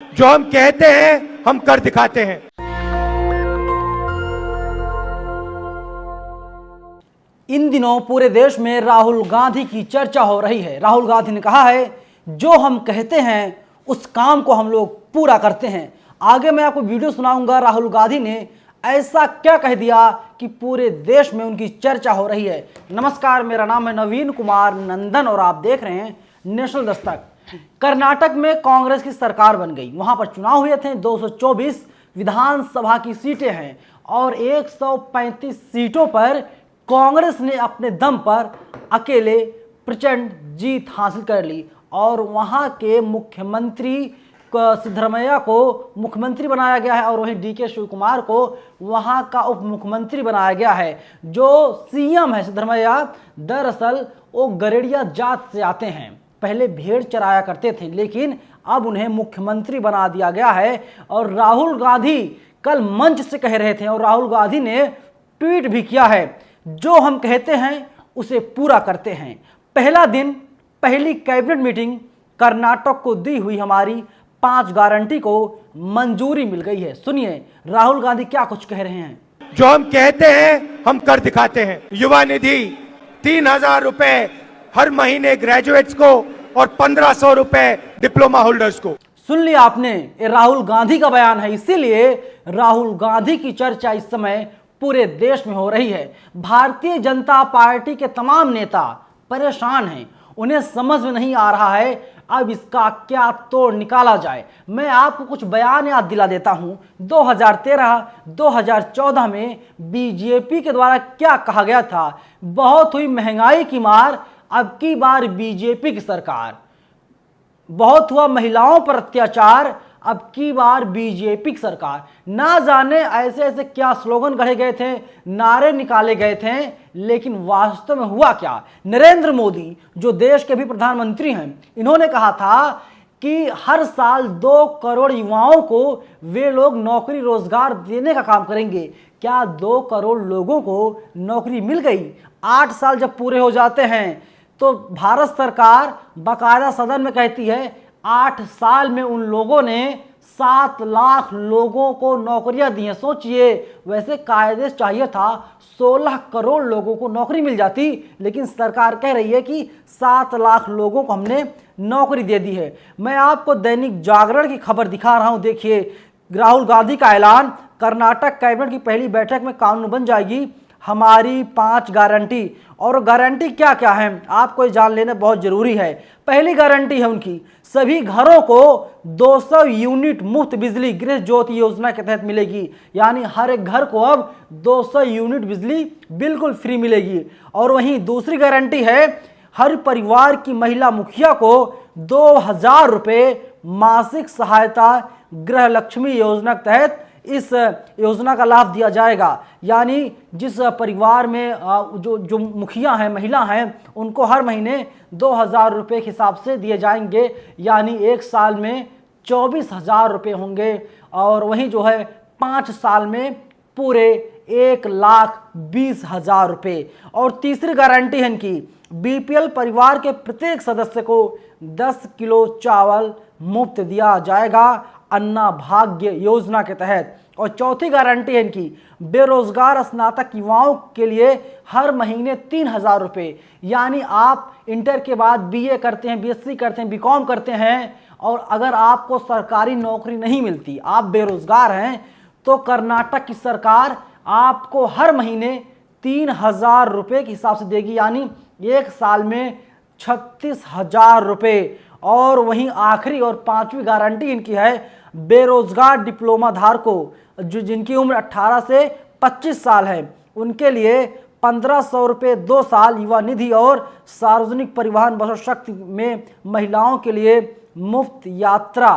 जो हम कहते हैं हम कर दिखाते हैं। इन दिनों पूरे देश में राहुल गांधी की चर्चा हो रही है। राहुल गांधी ने कहा है, जो हम कहते हैं उस काम को हम लोग पूरा करते हैं। आगे मैं आपको वीडियो सुनाऊंगा। राहुल गांधी ने ऐसा क्या कह दिया कि पूरे देश में उनकी चर्चा हो रही है। नमस्कार, मेरा नाम है नवीन कुमार नंदन और आप देख रहे हैं नेशनल दस्तक। कर्नाटक में कांग्रेस की सरकार बन गई। वहां पर चुनाव हुए थे। 224 विधानसभा की सीटें हैं और 135 सीटों पर कांग्रेस ने अपने दम पर अकेले प्रचंड जीत हासिल कर ली और वहां के मुख्यमंत्री सिद्धरमैया को मुख्यमंत्री बनाया गया है और वहीं डीके शिव कुमार को वहां का उप मुख्यमंत्री बनाया गया है। जो सीएम है सिद्धरमैया, दरअसल वो गरेड़िया जात से आते हैं। पहले भेड़ चराया करते थे, लेकिन अब उन्हें मुख्यमंत्री बना दिया गया है। और राहुल गांधी कल मंच से कह रहे थे और राहुल गांधी ने ट्वीट भी किया है, जो हम कहते हैं उसे पूरा करते हैं। पहला दिन, पहली कैबिनेट मीटिंग, कर्नाटक को दी हुई हमारी 5 गारंटी को मंजूरी मिल गई है। सुनिए राहुल गांधी क्या कुछ कह रहे हैं। जो हम कहते हैं हम कर दिखाते हैं। युवा निधि 3,000 रुपए हर महीने ग्रेजुएट्स को और 1,500 रुपए डिप्लोमा होल्डर्स को। सुन लिया आपने, ये राहुल गांधी का बयान है। इसीलिए राहुल गांधी की चर्चा इस समय पूरे देश में हो रही है। भारतीय जनता पार्टी के तमाम नेता परेशान हैं। उन्हें समझ में नहीं आ रहा है अब इसका क्या तोड़ निकाला जाए। मैं आपको कुछ बयान याद दिला देता हूं। 2013-2014 में बीजेपी के द्वारा क्या कहा गया था। बहुत हुई महंगाई की मार, अब की बार बीजेपी की सरकार। बहुत हुआ महिलाओं पर अत्याचार, अब की बार बीजेपी की सरकार। ना जाने ऐसे ऐसे क्या स्लोगन गढ़े गए थे, नारे निकाले गए थे, लेकिन वास्तव में हुआ क्या। नरेंद्र मोदी, जो देश के भी प्रधानमंत्री हैं, इन्होंने कहा था कि हर साल 2 करोड़ युवाओं को वे लोग नौकरी रोजगार देने का काम करेंगे। क्या 2 करोड़ लोगों को नौकरी मिल गई? 8 साल जब पूरे हो जाते हैं तो भारत सरकार बाकायदा सदन में कहती है 8 साल में उन लोगों ने 7 लाख लोगों को नौकरियां दी हैं। सोचिए, वैसे कायदे से चाहिए था 16 करोड़ लोगों को नौकरी मिल जाती, लेकिन सरकार कह रही है कि 7 लाख लोगों को हमने नौकरी दे दी है। मैं आपको दैनिक जागरण की खबर दिखा रहा हूं। देखिए राहुल गांधी का ऐलान, कर्नाटक कैबिनेट की पहली बैठक में कानून बन जाएगी हमारी 5 गारंटी। और गारंटी क्या क्या है आपको ये जान लेना बहुत जरूरी है। पहली गारंटी है उनकी, सभी घरों को 200 यूनिट मुफ्त बिजली गृह ज्योति योजना के तहत मिलेगी। यानी हर एक घर को अब 200 यूनिट बिजली बिल्कुल फ्री मिलेगी। और वहीं दूसरी गारंटी है, हर परिवार की महिला मुखिया को 2,000 रुपये मासिक सहायता गृह लक्ष्मी योजना के तहत इस योजना का लाभ दिया जाएगा। यानी जिस परिवार में जो मुखिया हैं, महिला हैं, उनको हर महीने 2,000 रुपये के हिसाब से दिए जाएंगे। यानी एक साल में 24,000 रुपये होंगे। और वहीं जो है 5 साल में पूरे 1,20,000 रुपये। और तीसरी गारंटी है इनकी, बीपीएल परिवार के प्रत्येक सदस्य को 10 किलो चावल मुफ्त दिया जाएगा अन्ना भाग्य योजना के तहत। और चौथी गारंटी है इनकी, बेरोजगार स्नातक युवाओं के लिए हर महीने 3,000 रुपये। यानी आप इंटर के बाद बीए करते हैं, बीएससी करते हैं, बीकॉम करते हैं और अगर आपको सरकारी नौकरी नहीं मिलती, आप बेरोजगार हैं, तो कर्नाटक की सरकार आपको हर महीने 3,000 रुपये के हिसाब से देगी। यानी एक साल में 36,000 रुपये। और वहीं आखिरी और 5वीं गारंटी इनकी है, बेरोजगार डिप्लोमा धारकों जिनकी उम्र 18 से 25 साल है, उनके लिए 1,500 रुपये 2 साल युवा निधि। और सार्वजनिक परिवहन बसों शक्ति में महिलाओं के लिए मुफ्त यात्रा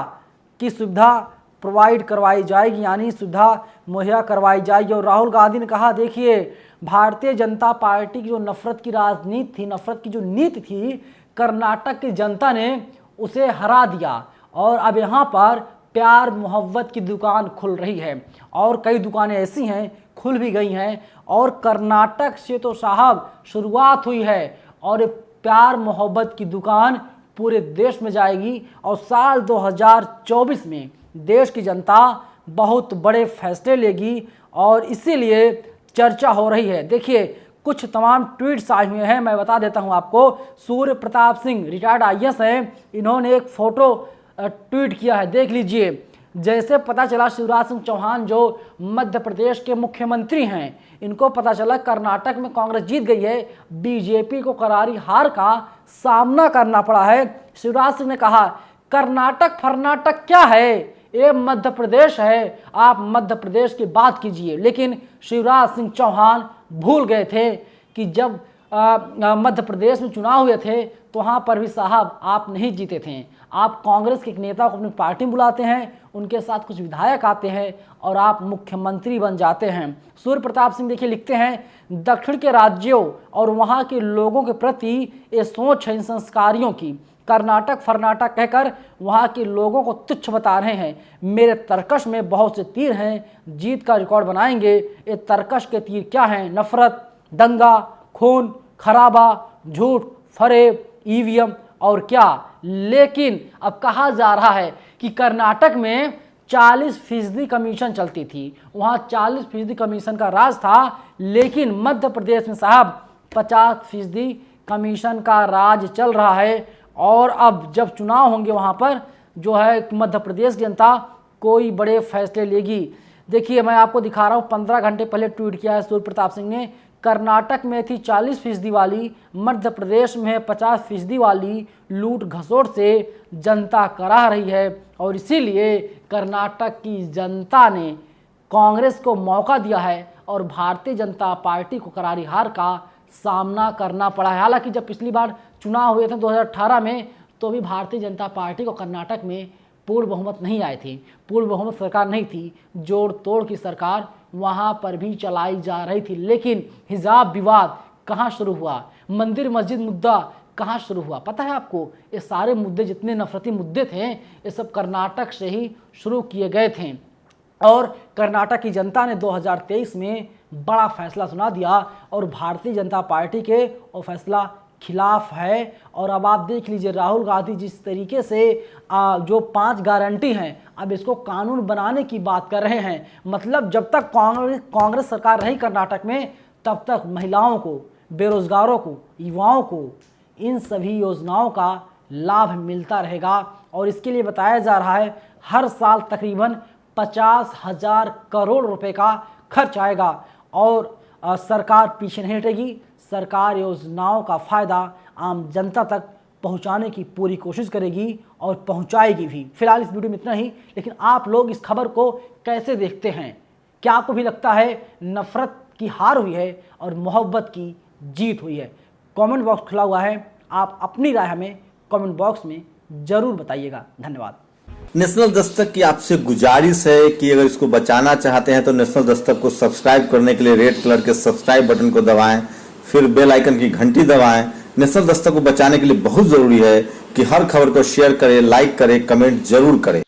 की सुविधा प्रोवाइड करवाई जाएगी, यानी सुविधा मुहैया करवाई जाएगी। और राहुल गांधी ने कहा, देखिए भारतीय जनता पार्टी की जो नफरत की राजनीति थी, नफरत की जो नीति थी, कर्नाटक की जनता ने उसे हरा दिया और अब यहाँ पर प्यार मोहब्बत की दुकान खुल रही है। और कई दुकानें ऐसी हैं खुल भी गई हैं। और कर्नाटक से तो साहब शुरुआत हुई है और प्यार मोहब्बत की दुकान पूरे देश में जाएगी और साल 2024 में देश की जनता बहुत बड़े फैसले लेगी और इसीलिए चर्चा हो रही है। देखिए कुछ तमाम ट्वीट्स आए हुए हैं, मैं बता देता हूं आपको। सूर्य प्रताप सिंह रिटायर्ड आईएएस हैं, इन्होंने एक फोटो ट्वीट किया है, देख लीजिए। जैसे पता चला शिवराज सिंह चौहान जो मध्य प्रदेश के मुख्यमंत्री हैं, इनको पता चला कर्नाटक में कांग्रेस जीत गई है, बीजेपी को करारी हार का सामना करना पड़ा है। शिवराज सिंह ने कहा कर्नाटक फर्नाटक क्या है, ये मध्य प्रदेश है, आप मध्य प्रदेश की बात कीजिए। लेकिन शिवराज सिंह चौहान भूल गए थे कि जब मध्य प्रदेश में चुनाव हुए थे तो वहाँ पर भी साहब आप नहीं जीते थे। आप कांग्रेस के एक नेता को अपनी पार्टी में बुलाते हैं, उनके साथ कुछ विधायक आते हैं और आप मुख्यमंत्री बन जाते हैं। सूर्य प्रताप सिंह देखिए लिखते हैं दक्षिण के राज्यों और वहाँ के लोगों के प्रति ये सोच है इन संस्कारियों की, कर्नाटक फर्नाटक कहकर वहाँ के लोगों को तुच्छ बता रहे हैं। मेरे तर्कश में बहुत से तीर हैं, जीत का रिकॉर्ड बनाएंगे। ये तर्कश के तीर क्या हैं? नफरत, दंगा, खून खराबा, झूठ, फरेब, ईवीएम और क्या। लेकिन अब कहा जा रहा है कि कर्नाटक में 40% कमीशन चलती थी, वहाँ 40% कमीशन का राज था, लेकिन मध्य प्रदेश में साहब 50% कमीशन का राज चल रहा है। और अब जब चुनाव होंगे वहाँ पर जो है मध्य प्रदेश की जनता कोई बड़े फैसले लेगी। देखिए मैं आपको दिखा रहा हूँ, 15 घंटे पहले ट्वीट किया है सूर्य प्रताप सिंह ने। कर्नाटक में थी 40% वाली, मध्य प्रदेश में 50% वाली लूट घसोट से जनता करा रही है और इसीलिए कर्नाटक की जनता ने कांग्रेस को मौका दिया है और भारतीय जनता पार्टी को करारी हार का सामना करना पड़ा है। हालांकि जब पिछली बार चुनाव हुए थे 2018 में तो भी भारतीय जनता पार्टी को कर्नाटक में पूर्ण बहुमत नहीं आए थे, पूर्ण बहुमत सरकार नहीं थी, जोड़ तोड़ की सरकार वहाँ पर भी चलाई जा रही थी। लेकिन हिजाब विवाद कहाँ शुरू हुआ, मंदिर मस्जिद मुद्दा कहाँ शुरू हुआ पता है आपको? ये सारे मुद्दे जितने नफरती मुद्दे थे ये सब कर्नाटक से ही शुरू किए गए थे और कर्नाटक की जनता ने 2023 में बड़ा फैसला सुना दिया और भारतीय जनता पार्टी के वो फैसला खिलाफ है। और अब आप देख लीजिए राहुल गांधी जिस तरीके से जो 5 गारंटी हैं अब इसको कानून बनाने की बात कर रहे हैं। मतलब जब तक कांग्रेस सरकार रही कर्नाटक में तब तक महिलाओं को, बेरोजगारों को, युवाओं को इन सभी योजनाओं का लाभ मिलता रहेगा। और इसके लिए बताया जा रहा है हर साल तकरीबन 50,000 करोड़ रुपए का खर्च आएगा और सरकार पीछे नहीं हटेगी। सरकार योजनाओं का फ़ायदा आम जनता तक पहुंचाने की पूरी कोशिश करेगी और पहुंचाएगी भी। फिलहाल इस वीडियो में इतना ही, लेकिन आप लोग इस खबर को कैसे देखते हैं? क्या आपको भी लगता है नफरत की हार हुई है और मोहब्बत की जीत हुई है? कमेंट बॉक्स खुला हुआ है, आप अपनी राय हमें कमेंट बॉक्स में ज़रूर बताइएगा। धन्यवाद। नेशनल दस्तक की आपसे गुजारिश है कि अगर इसको बचाना चाहते हैं तो नेशनल दस्तक को सब्सक्राइब करने के लिए रेड कलर के सब्सक्राइब बटन को दबाएं, फिर बेल आइकन की घंटी दबाएं। नेशनल दस्तक को बचाने के लिए बहुत जरूरी है कि हर खबर को शेयर करें, लाइक करें, कमेंट जरूर करें।